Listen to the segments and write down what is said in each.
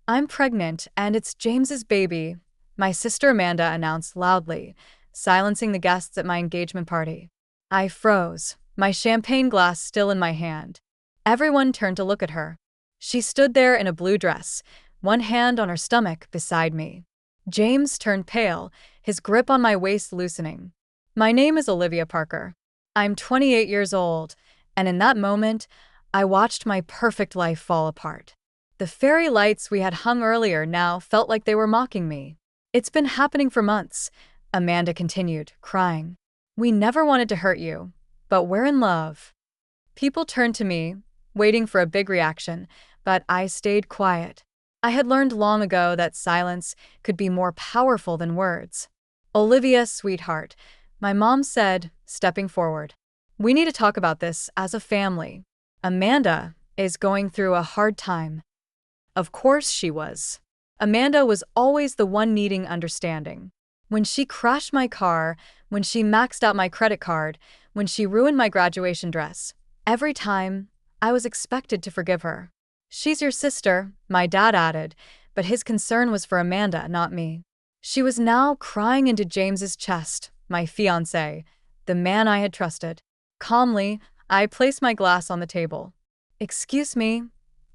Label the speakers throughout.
Speaker 1: I'm pregnant, and it's James's baby, my sister Amanda announced loudly, silencing the guests at my engagement party. I froze, my champagne glass still in my hand. Everyone turned to look at her. She stood there in a blue dress, one hand on her stomach beside me. James turned pale, his grip on my waist loosening. My name is Olivia Parker. I'm 28 years old, and in that moment, I watched my perfect life fall apart. The fairy lights we had hung earlier now felt like they were mocking me. It's been happening for months, Amanda continued, crying. We never wanted to hurt you, but we're in love. People turned to me, waiting for a big reaction, but I stayed quiet. I had learned long ago that silence could be more powerful than words. Olivia, sweetheart, my mom said, stepping forward. We need to talk about this as a family. Amanda is going through a hard time. Of course she was. Amanda was always the one needing understanding. When she crashed my car, when she maxed out my credit card, when she ruined my graduation dress, every time, I was expected to forgive her. She's your sister, my dad added, but his concern was for Amanda, not me. She was now crying into James's chest, my fiancé, the man I had trusted. Calmly, I placed my glass on the table. Excuse me,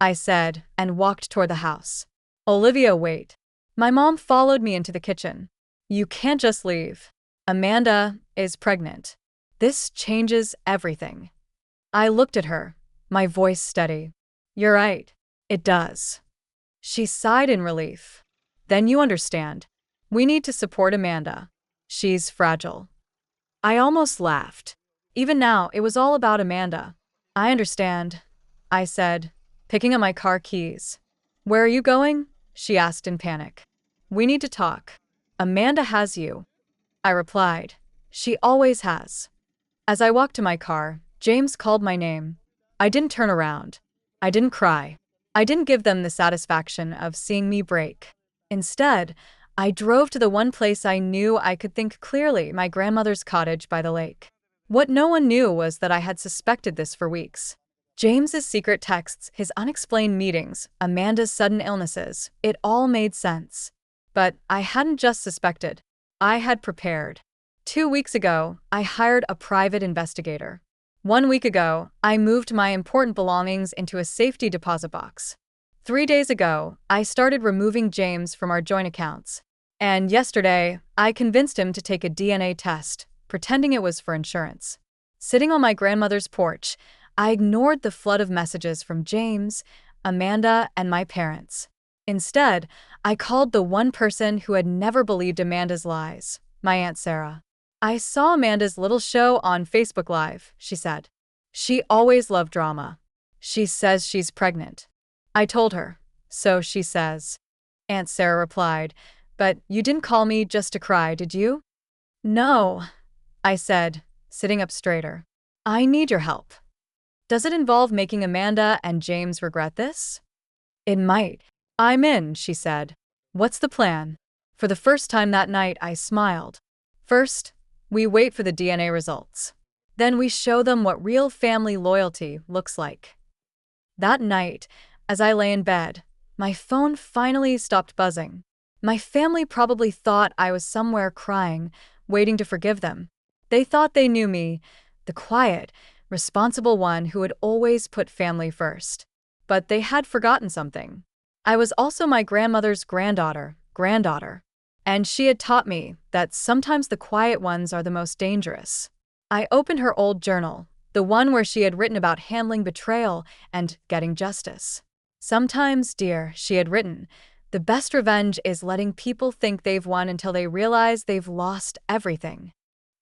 Speaker 1: I said, and walked toward the house. Olivia, wait. My mom followed me into the kitchen. You can't just leave. Amanda is pregnant. This changes everything. I looked at her, my voice steady. You're right. It does. She sighed in relief. Then you understand. We need to support Amanda. She's fragile. I almost laughed. Even now, it was all about Amanda. I understand, I said, picking up my car keys. Where are you going? She asked in panic. We need to talk. Amanda has you. I replied. She always has. As I walked to my car, James called my name. I didn't turn around. I didn't cry. I didn't give them the satisfaction of seeing me break. Instead, I drove to the one place I knew I could think clearly, my grandmother's cottage by the lake. What no one knew was that I had suspected this for weeks. James's secret texts, his unexplained meetings, Amanda's sudden illnesses, it all made sense. But I hadn't just suspected. I had prepared. 2 weeks ago, I hired a private investigator. 1 week ago, I moved my important belongings into a safety deposit box. 3 days ago, I started removing James from our joint accounts. And yesterday, I convinced him to take a DNA test, pretending it was for insurance. Sitting on my grandmother's porch, I ignored the flood of messages from James, Amanda, and my parents. Instead, I called the one person who had never believed Amanda's lies, my Aunt Sarah. I saw Amanda's little show on Facebook Live, she said. She always loved drama. She says she's pregnant. I told her. So she says. Aunt Sarah replied, but you didn't call me just to cry, did you? No, I said, sitting up straighter. I need your help. Does it involve making Amanda and James regret this? It might. I'm in, she said. What's the plan? For the first time that night, I smiled. First, we wait for the DNA results. Then we show them what real family loyalty looks like. That night, as I lay in bed, my phone finally stopped buzzing. My family probably thought I was somewhere crying, waiting to forgive them. They thought they knew me, the quiet, responsible one who had always put family first. But they had forgotten something. I was also my grandmother's granddaughter, and she had taught me that sometimes the quiet ones are the most dangerous. I opened her old journal, the one where she had written about handling betrayal and getting justice. Sometimes, dear, she had written, the best revenge is letting people think they've won until they realize they've lost everything.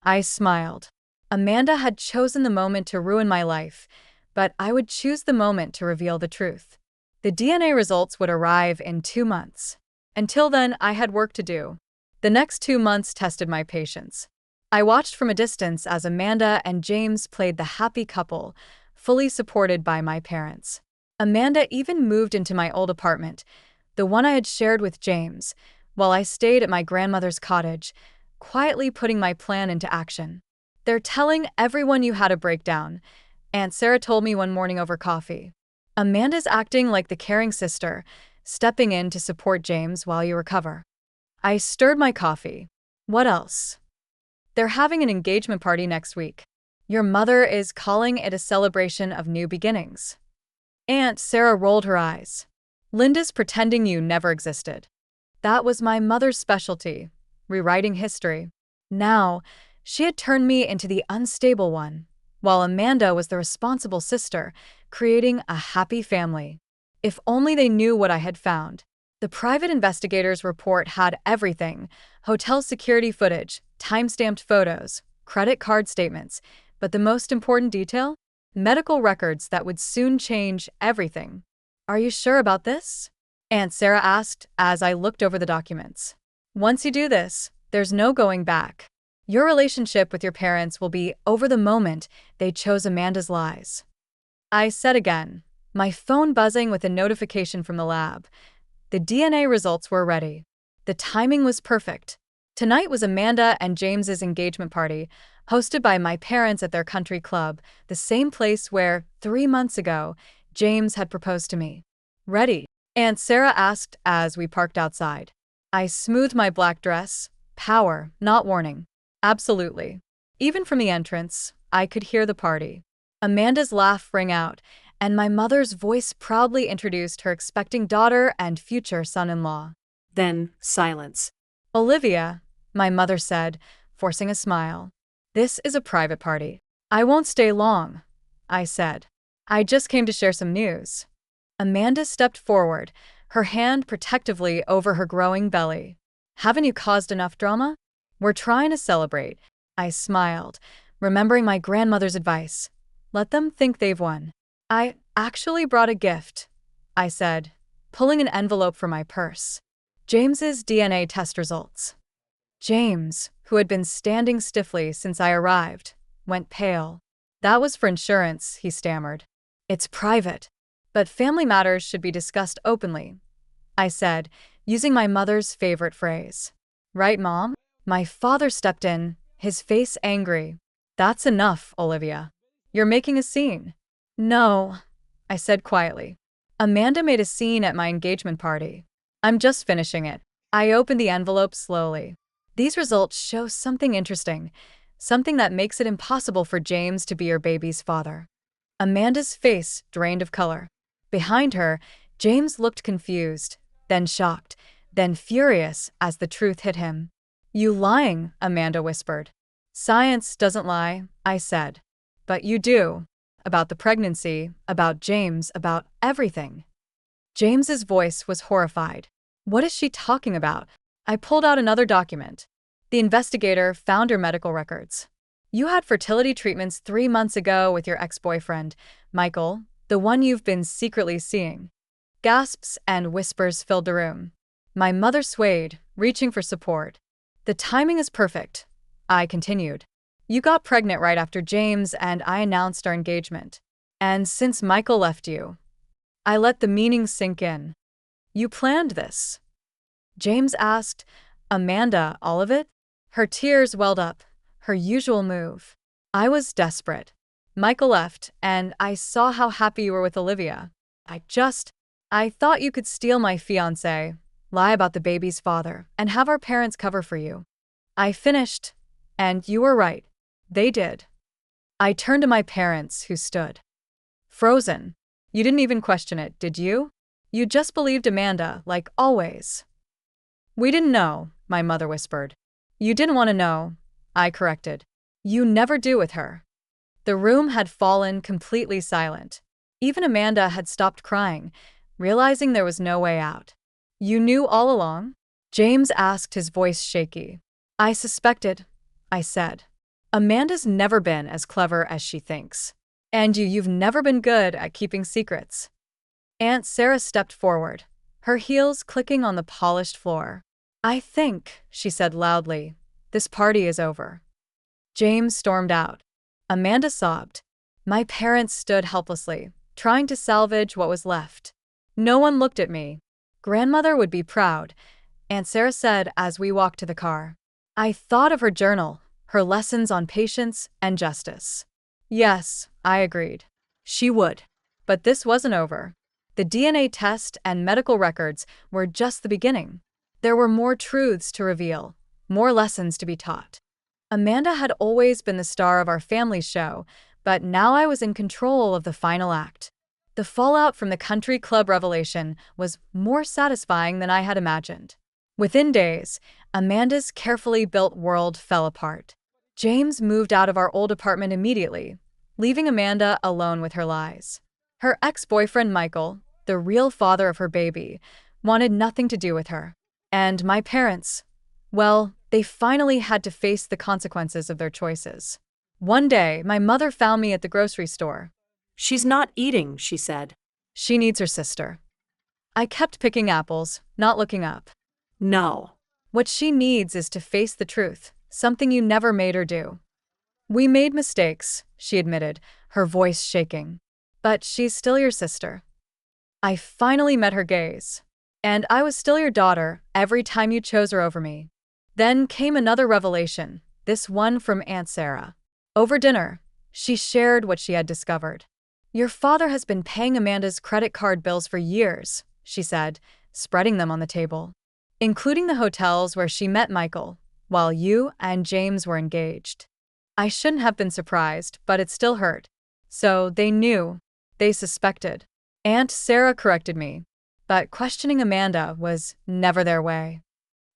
Speaker 1: I smiled. Amanda had chosen the moment to ruin my life, but I would choose the moment to reveal the truth. The DNA results would arrive in 2 months. Until then, I had work to do. The next 2 months tested my patience. I watched from a distance as Amanda and James played the happy couple, fully supported by my parents. Amanda even moved into my old apartment, the one I had shared with James, while I stayed at my grandmother's cottage, quietly putting my plan into action. They're telling everyone you had a breakdown, Aunt Sarah told me one morning over coffee. Amanda's acting like the caring sister, stepping in to support James while you recover. I stirred my coffee. What else? They're having an engagement party next week. Your mother is calling it a celebration of new beginnings. Aunt Sarah rolled her eyes. Linda's pretending you never existed. That was my mother's specialty, rewriting history. Now, she had turned me into the unstable one, while Amanda was the responsible sister, creating a happy family. If only they knew what I had found. The private investigator's report had everything: hotel security footage, time-stamped photos, credit card statements, but the most important detail? Medical records that would soon change everything. Are you sure about this? Aunt Sarah asked as I looked over the documents. Once you do this, there's no going back. Your relationship with your parents will be over the moment they chose Amanda's lies. I said again, my phone buzzing with a notification from the lab. The DNA results were ready. The timing was perfect. Tonight was Amanda and James's engagement party, hosted by my parents at their country club, the same place where, 3 months ago, James had proposed to me. Ready? Aunt Sarah asked as we parked outside. I smoothed my black dress. Power, not warning. Absolutely. Even from the entrance, I could hear the party. Amanda's laugh rang out, and my mother's voice proudly introduced her expecting daughter and future son-in-law.
Speaker 2: Then, silence.
Speaker 1: Olivia, my mother said, forcing a smile. This is a private party. I won't stay long, I said. I just came to share some news. Amanda stepped forward, her hand protectively over her growing belly. Haven't you caused enough drama? We're trying to celebrate. I smiled, remembering my grandmother's advice. Let them think they've won. I actually brought a gift, I said, pulling an envelope from my purse. James's DNA test results. James, who had been standing stiffly since I arrived, went pale. That was for insurance, he stammered. It's private, but family matters should be discussed openly, I said, using my mother's favorite phrase. Right, Mom? My father stepped in, his face angry. That's enough, Olivia. You're making a scene. No, I said quietly. Amanda made a scene at my engagement party. I'm just finishing it. I opened the envelope slowly. These results show something interesting, something that makes it impossible for James to be your baby's father. Amanda's face drained of color. Behind her, James looked confused, then shocked, then furious as the truth hit him. You lying, Amanda whispered. Science doesn't lie, I said. But you do. About the pregnancy, about James, about everything. James's voice was horrified. What is she talking about? I pulled out another document. The investigator found her medical records. You had fertility treatments 3 months ago with your ex-boyfriend, Michael, the one you've been secretly seeing. Gasps and whispers filled the room. My mother swayed, reaching for support. The timing is perfect, I continued. You got pregnant right after James and I announced our engagement. And since Michael left you, I let the meaning sink in. You planned this? James asked. Amanda, all of it? Her tears welled up, her usual move. I was desperate. Michael left, and I saw how happy you were with Olivia. I thought you could steal my fiancé, lie about the baby's father, and have our parents cover for you. I finished, and you were right. They did. I turned to my parents, who stood frozen. You didn't even question it, did you? You just believed Amanda, like always. We didn't know, my mother whispered. You didn't want to know, I corrected. You never do with her. The room had fallen completely silent. Even Amanda had stopped crying, realizing there was no way out. You knew all along? James asked, his voice shaky. I suspected, I said. Amanda's never been as clever as she thinks. And you've never been good at keeping secrets. Aunt Sarah stepped forward, her heels clicking on the polished floor. I think, she said loudly, this party is over. James stormed out. Amanda sobbed. My parents stood helplessly, trying to salvage what was left. No one looked at me. Grandmother would be proud, Aunt Sarah said as we walked to the car. I thought of her journal, her lessons on patience and justice. Yes, I agreed. She would. But this wasn't over. The DNA test and medical records were just the beginning. There were more truths to reveal, more lessons to be taught. Amanda had always been the star of our family's show, but now I was in control of the final act. The fallout from the country club revelation was more satisfying than I had imagined. Within days, Amanda's carefully built world fell apart. James moved out of our old apartment immediately, leaving Amanda alone with her lies. Her ex-boyfriend Michael, the real father of her baby, wanted nothing to do with her. And my parents, well, they finally had to face the consequences of their choices. One day, my mother found me at the grocery store.
Speaker 2: She's not eating, she said.
Speaker 1: She needs her sister. I kept picking apples, not looking up.
Speaker 2: No.
Speaker 1: What she needs is to face the truth, something you never made her do. We made mistakes, she admitted, her voice shaking. But she's still your sister. I finally met her gaze. And I was still your daughter every time you chose her over me. Then came another revelation, this one from Aunt Sarah. Over dinner, she shared what she had discovered. Your father has been paying Amanda's credit card bills for years, she said, spreading them on the table, including the hotels where she met Michael, while you and James were engaged. I shouldn't have been surprised, but it still hurt. So they knew. They suspected. Aunt Sarah corrected me, but questioning Amanda was never their way.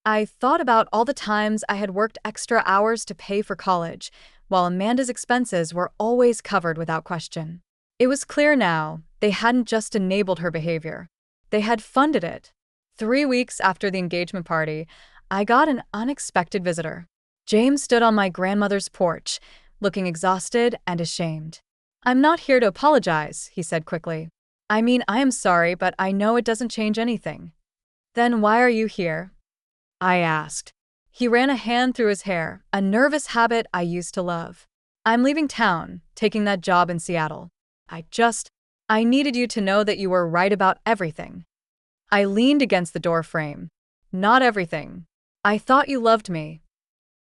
Speaker 1: I thought about all the times I had worked extra hours to pay for college, while Amanda's expenses were always covered without question. It was clear now, they hadn't just enabled her behavior. They had funded it. 3 weeks after the engagement party, I got an unexpected visitor. James stood on my grandmother's porch, looking exhausted and ashamed. I'm not here to apologize, he said quickly. I mean, I am sorry, but I know it doesn't change anything. Then why are you here? I asked. He ran a hand through his hair, a nervous habit I used to love. I'm leaving town, taking that job in Seattle. I needed you to know that you were right about everything. I leaned against the door frame. Not everything. I thought you loved me.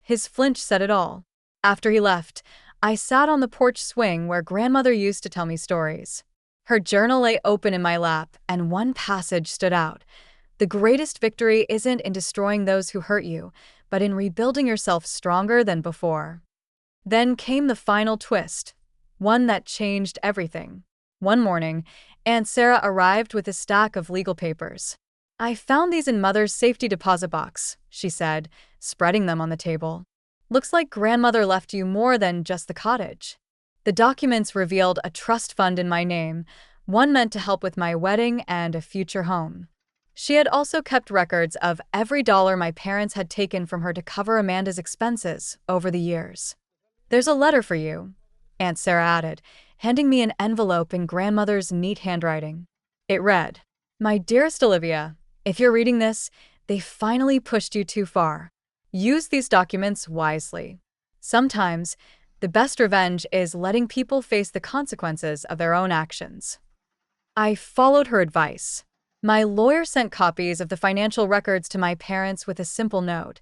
Speaker 1: His flinch said it all. After he left, I sat on the porch swing where grandmother used to tell me stories. Her journal lay open in my lap, and one passage stood out. The greatest victory isn't in destroying those who hurt you, but in rebuilding yourself stronger than before. Then came the final twist, one that changed everything. One morning, Aunt Sarah arrived with a stack of legal papers. I found these in Mother's safety deposit box, she said, spreading them on the table. Looks like grandmother left you more than just the cottage. The documents revealed a trust fund in my name, one meant to help with my wedding and a future home. She had also kept records of every dollar my parents had taken from her to cover Amanda's expenses over the years. There's a letter for you, Aunt Sarah added, handing me an envelope in grandmother's neat handwriting. It read, My dearest Olivia, if you're reading this, they finally pushed you too far. Use these documents wisely. Sometimes, the best revenge is letting people face the consequences of their own actions. I followed her advice. My lawyer sent copies of the financial records to my parents with a simple note.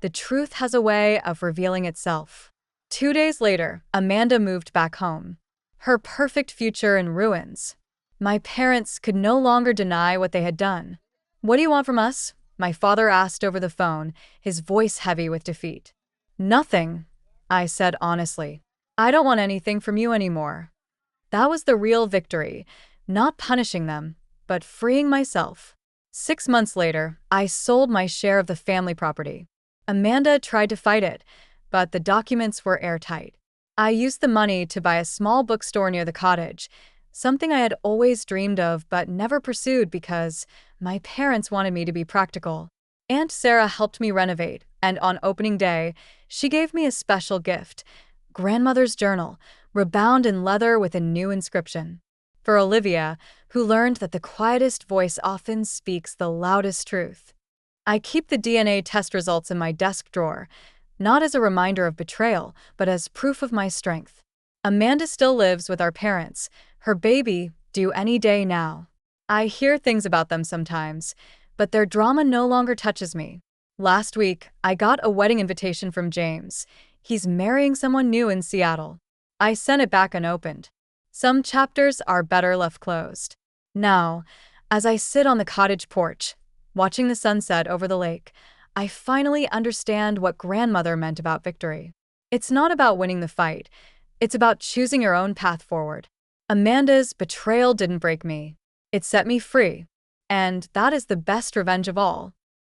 Speaker 1: The truth has a way of revealing itself. 2 days later, Amanda moved back home. Her perfect future in ruins. My parents could no longer deny what they had done. What do you want from us? My father asked over the phone, his voice heavy with defeat. Nothing, I said honestly. I don't want anything from you anymore. That was the real victory, not punishing them, but freeing myself. 6 months later, I sold my share of the family property. Amanda tried to fight it, but the documents were airtight. I used the money to buy a small bookstore near the cottage, something I had always dreamed of but never pursued because my parents wanted me to be practical. Aunt Sarah helped me renovate, and on opening day, she gave me a special gift, grandmother's journal, rebound in leather with a new inscription. For Olivia, who learned that the quietest voice often speaks the loudest truth. I keep the DNA test results in my desk drawer, not as a reminder of betrayal, but as proof of my strength. Amanda still lives with our parents, her baby due any day now. I hear things about them sometimes, but their drama no longer touches me. Last week, I got a wedding invitation from James. He's marrying someone new in Seattle. I sent it back unopened. Some chapters are better left closed. Now, as I sit on the cottage porch, watching the sunset over the lake, I finally understand what grandmother meant about victory. It's not about winning the fight, it's about choosing your own path forward. Amanda's betrayal didn't break me, it set me free. And that is the best revenge of all.